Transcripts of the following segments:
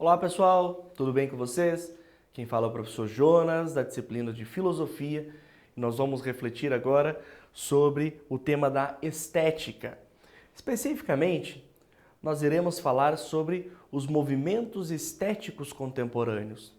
Olá pessoal, tudo bem com vocês? Quem fala é o professor Jonas, da disciplina de Filosofia, e nós vamos refletir agora sobre o tema da estética. Especificamente, nós iremos falar sobre os movimentos estéticos contemporâneos.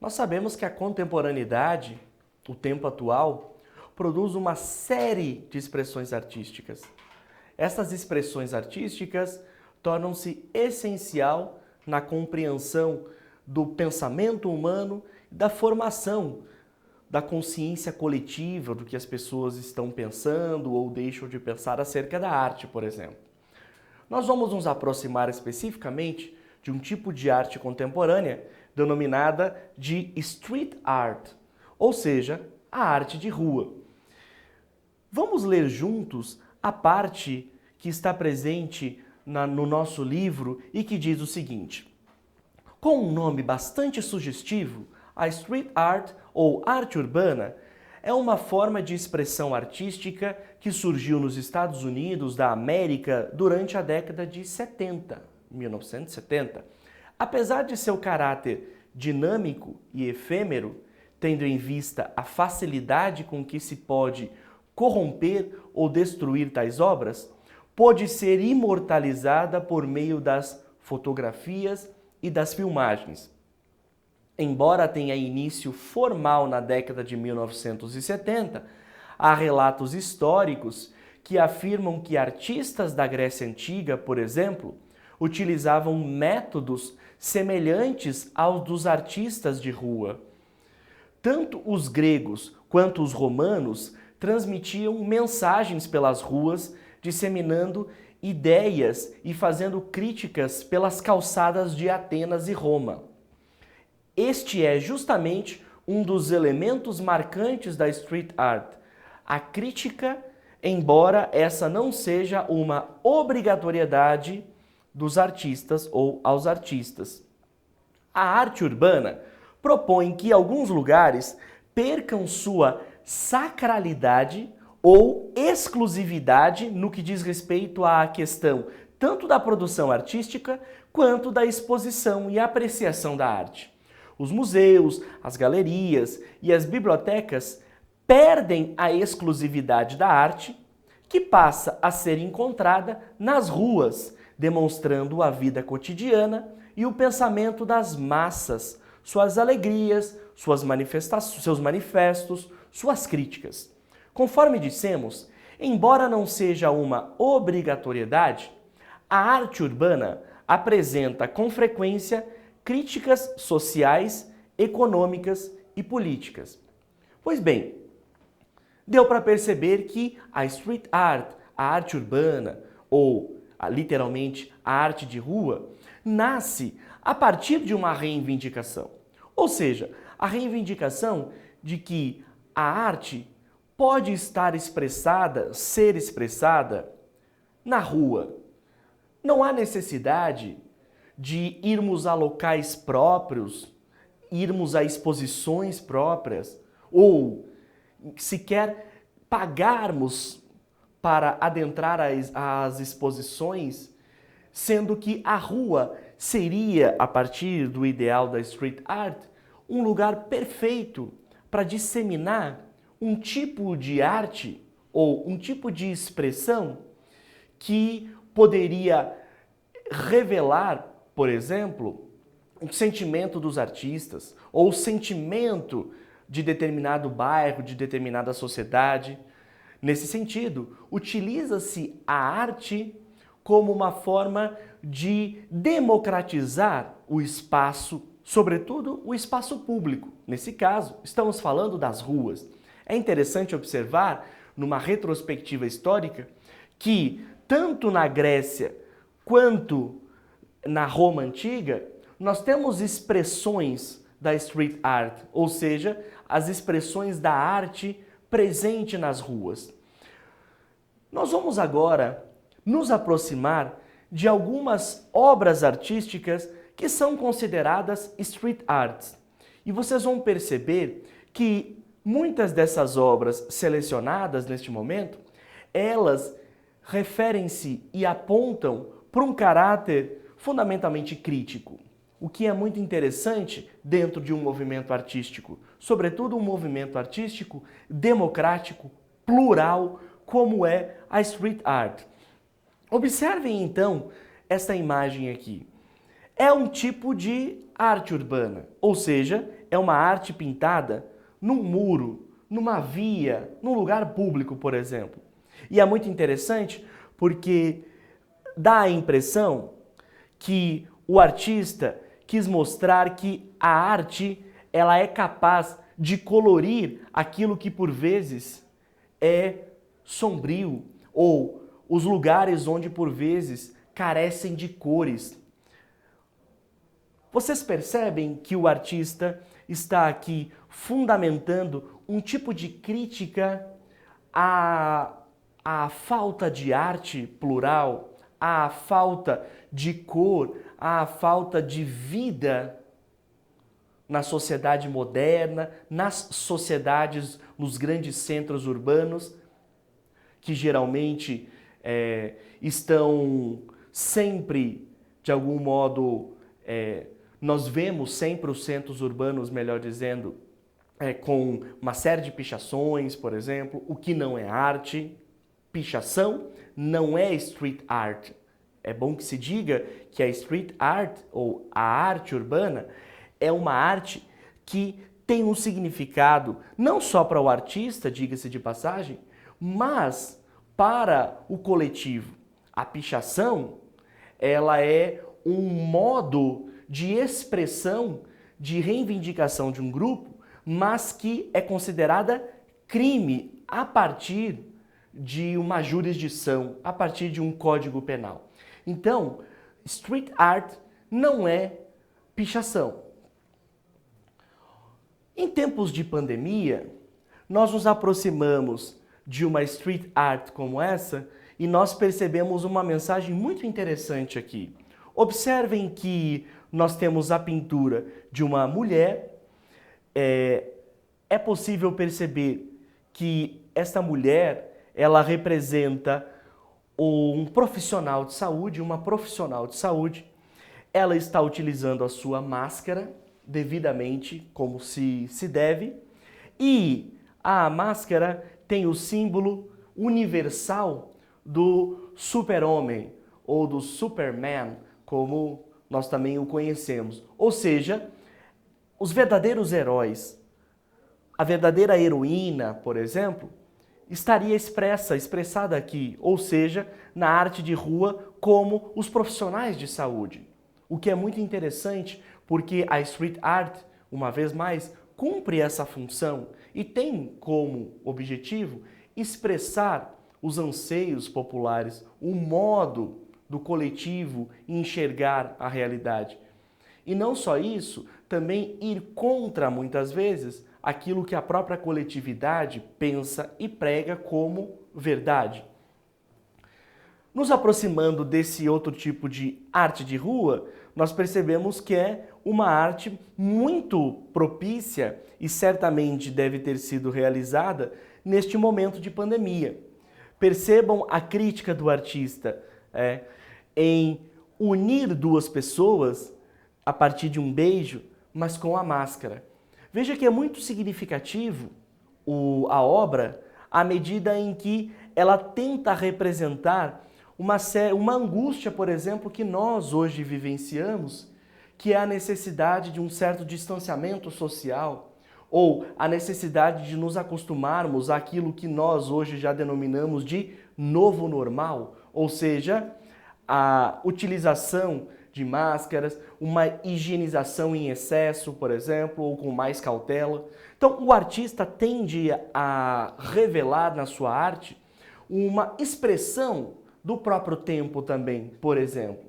Nós sabemos que a contemporaneidade, o tempo atual, produz uma série de expressões artísticas. Essas expressões artísticas tornam-se essencial na compreensão do pensamento humano e da formação da consciência coletiva do que as pessoas estão pensando ou deixam de pensar acerca da arte, por exemplo. Nós vamos nos aproximar especificamente de um tipo de arte contemporânea denominada de street art, ou seja, a arte de rua. Vamos ler juntos a parte que está presente no nosso livro e que diz o seguinte: com um nome bastante sugestivo, a street art ou arte urbana é uma forma de expressão artística que surgiu nos Estados Unidos da América durante a década de 1970. Apesar de seu caráter dinâmico e efêmero, tendo em vista a facilidade com que se pode corromper ou destruir tais obras, pôde ser imortalizada por meio das fotografias e das filmagens. Embora tenha início formal na década de 1970, há relatos históricos que afirmam que artistas da Grécia Antiga, por exemplo, utilizavam métodos semelhantes aos dos artistas de rua. Tanto os gregos quanto os romanos transmitiam mensagens pelas ruas, disseminando ideias e fazendo críticas pelas calçadas de Atenas e Roma. Este é justamente um dos elementos marcantes da street art, a crítica, embora essa não seja uma obrigatoriedade dos artistas ou aos artistas. A arte urbana propõe que alguns lugares percam sua sacralidade ou exclusividade no que diz respeito à questão tanto da produção artística quanto da exposição e apreciação da arte. Os museus, as galerias e as bibliotecas perdem a exclusividade da arte, que passa a ser encontrada nas ruas, demonstrando a vida cotidiana e o pensamento das massas, suas alegrias, suas manifestações, seus manifestos, suas críticas. Conforme dissemos, embora não seja uma obrigatoriedade, a arte urbana apresenta com frequência críticas sociais, econômicas e políticas. Pois bem, deu para perceber que a street art, a arte urbana, ou literalmente a arte de rua, nasce a partir de uma reivindicação. Ou seja, a reivindicação de que a arte pode estar expressada, ser expressada na rua. Não há necessidade de irmos a locais próprios, irmos a exposições próprias, ou sequer pagarmos para adentrar as exposições, sendo que a rua seria, a partir do ideal da street art, um lugar perfeito para disseminar um tipo de arte ou um tipo de expressão que poderia revelar, por exemplo, o sentimento dos artistas ou o sentimento de determinado bairro, de determinada sociedade. Nesse sentido, utiliza-se a arte como uma forma de democratizar o espaço, sobretudo o espaço público. Nesse caso, estamos falando das ruas. É interessante observar, numa retrospectiva histórica, que tanto na Grécia quanto na Roma Antiga, nós temos expressões da street art, ou seja, as expressões da arte presente nas ruas. Nós vamos agora nos aproximar de algumas obras artísticas que são consideradas street arts. E vocês vão perceber que muitas dessas obras selecionadas neste momento, elas referem-se e apontam para um caráter fundamentalmente crítico. o que é muito interessante dentro de um movimento artístico, sobretudo um movimento artístico democrático, plural, como é a street art. Observem então esta imagem aqui. É um tipo de arte urbana, ou seja, é uma arte pintada num muro, numa via, num lugar público, por exemplo. E é muito interessante porque dá a impressão que o artista quis mostrar que a arte ela é capaz de colorir aquilo que por vezes é sombrio ou os lugares onde por vezes carecem de cores. Vocês percebem que o artista está aqui fundamentando um tipo de crítica à falta de arte plural, à falta de cor, à falta de vida na sociedade moderna, nas sociedades, nos grandes centros urbanos, que geralmente estão sempre, de algum modo, nós vemos sempre os centros urbanos, melhor dizendo, com uma série de pichações, por exemplo, o que não é arte. Pichação não é street art. É bom que se diga que a street art, ou a arte urbana, é uma arte que tem um significado não só para o artista, diga-se de passagem, mas para o coletivo. A pichação, ela é um modo de expressão, de reivindicação de um grupo, mas que é considerada crime a partir de uma jurisdição, a partir de um código penal. Então, street art não é pichação. Em tempos de pandemia, nós nos aproximamos de uma street art como essa e nós percebemos uma mensagem muito interessante aqui. Observem que nós temos a pintura de uma mulher. É possível perceber que esta mulher, ela representa um profissional de saúde, uma profissional de saúde. Ela está utilizando a sua máscara devidamente, como se deve, e a máscara tem o símbolo universal do super-homem ou do Superman, como nós também o conhecemos. Ou seja, os verdadeiros heróis, a verdadeira heroína, por exemplo, estaria expressada aqui, ou seja, na arte de rua, como os profissionais de saúde. O que é muito interessante, porque a street art, uma vez mais, cumpre essa função e tem como objetivo expressar os anseios populares, o modo do coletivo enxergar a realidade. E não só isso, também ir contra, muitas vezes, aquilo que a própria coletividade pensa e prega como verdade. Nos aproximando desse outro tipo de arte de rua, nós percebemos que é uma arte muito propícia e certamente deve ter sido realizada neste momento de pandemia. Percebam a crítica do artista em unir duas pessoas a partir de um beijo, mas com a máscara. Veja que é muito significativo a obra à medida em que ela tenta representar uma angústia, por exemplo, que nós hoje vivenciamos, que é a necessidade de um certo distanciamento social, ou a necessidade de nos acostumarmos àquilo que nós hoje já denominamos de novo normal, ou seja, a utilização de máscaras, uma higienização em excesso, por exemplo, ou com mais cautela. Então, o artista tende a revelar na sua arte uma expressão do próprio tempo também, por exemplo.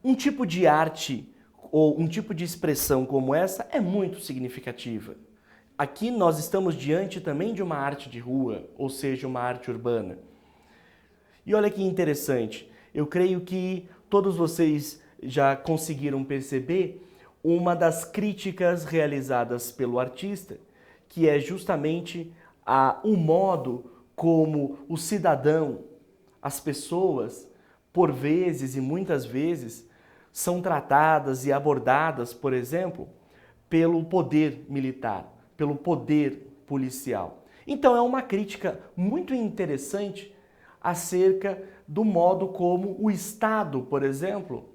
Um tipo de arte ou um tipo de expressão como essa é muito significativa. Aqui nós estamos diante também de uma arte de rua, ou seja, uma arte urbana. E olha que interessante, eu creio que todos vocês já conseguiram perceber uma das críticas realizadas pelo artista, que é justamente o modo como o cidadão, as pessoas, por vezes e muitas vezes, são tratadas e abordadas, por exemplo, pelo poder militar, pelo poder policial. Então é uma crítica muito interessante acerca do modo como o Estado, por exemplo,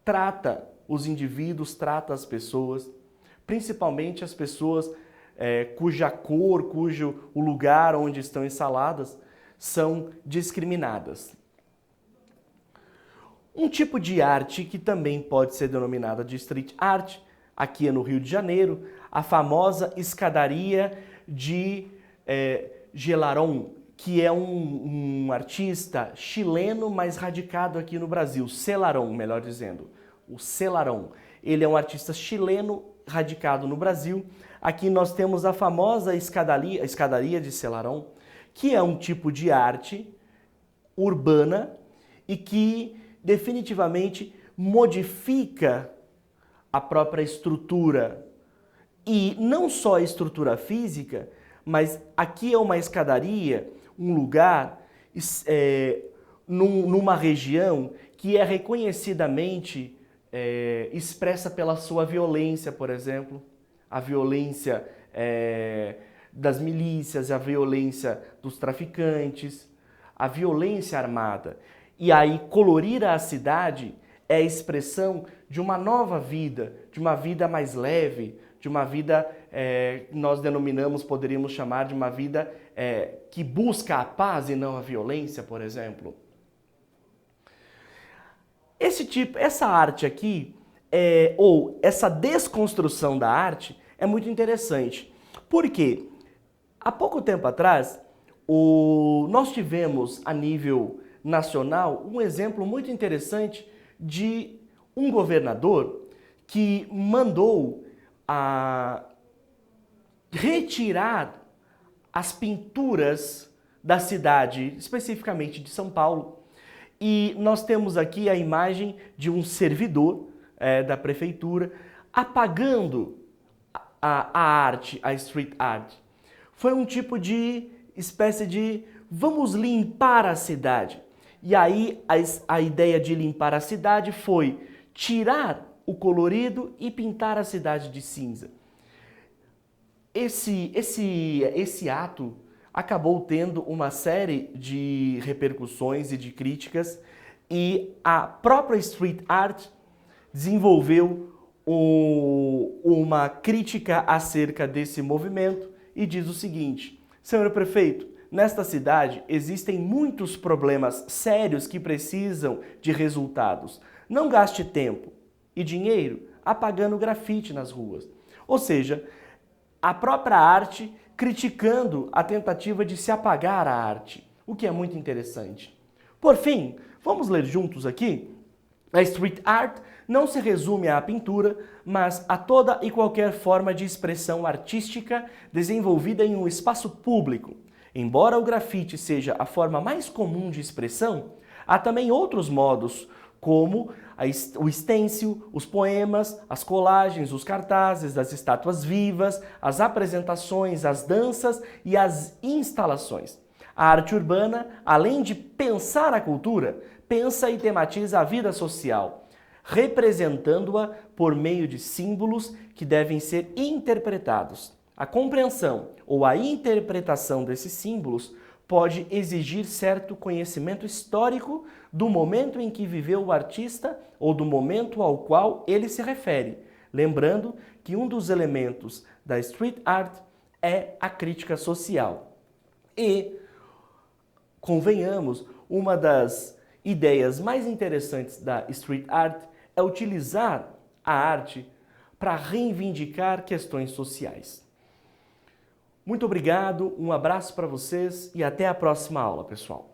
trata os indivíduos, trata as pessoas, principalmente as pessoas cuja cor, o lugar onde estão instaladas são discriminadas. Um tipo de arte que também pode ser denominada de street art, aqui no Rio de Janeiro, a famosa escadaria de Gelarón, que é um artista chileno, mas radicado aqui no Brasil, Celarón, melhor dizendo, o Celarón. Ele é um artista chileno radicado no Brasil. Aqui nós temos a famosa escadaria de Celarón, que é um tipo de arte urbana e que definitivamente modifica a própria estrutura. E não só a estrutura física, mas aqui é uma escadaria, um lugar, numa região que é reconhecidamente expressa pela sua violência, por exemplo, a violência das milícias, a violência dos traficantes, a violência armada. E aí colorir a cidade é a expressão de uma nova vida, de uma vida mais leve, de uma vida nós denominamos, poderíamos chamar de uma vida que busca a paz e não a violência, por exemplo. Essa arte aqui, ou essa desconstrução da arte, é muito interessante. Por quê? Há pouco tempo atrás, nós tivemos a nível nacional um exemplo muito interessante de um governador que mandou retirar as pinturas da cidade, especificamente de São Paulo. E nós temos aqui a imagem de um servidor da prefeitura apagando a arte, a street art. Foi um tipo de espécie de vamos limpar a cidade. E aí a ideia de limpar a cidade foi tirar o colorido e pintar a cidade de cinza. Esse ato acabou tendo uma série de repercussões e de críticas, e a própria street art desenvolveu uma crítica acerca desse movimento e diz o seguinte: senhor prefeito, nesta cidade existem muitos problemas sérios que precisam de resultados. Não gaste tempo e dinheiro apagando grafite nas ruas. Ou seja, a própria arte criticando a tentativa de se apagar a arte, o que é muito interessante. Por fim, vamos ler juntos aqui? A street art não se resume à pintura, mas a toda e qualquer forma de expressão artística desenvolvida em um espaço público. Embora o grafite seja a forma mais comum de expressão, há também outros modos, como o stencil, os poemas, as colagens, os cartazes, as estátuas vivas, as apresentações, as danças e as instalações. A arte urbana, além de pensar a cultura, pensa e tematiza a vida social, representando-a por meio de símbolos que devem ser interpretados. A compreensão ou a interpretação desses símbolos pode exigir certo conhecimento histórico do momento em que viveu o artista ou do momento ao qual ele se refere, lembrando que um dos elementos da street art é a crítica social. E, convenhamos, uma das ideias mais interessantes da street art é utilizar a arte para reivindicar questões sociais. Muito obrigado, um abraço para vocês e até a próxima aula, pessoal.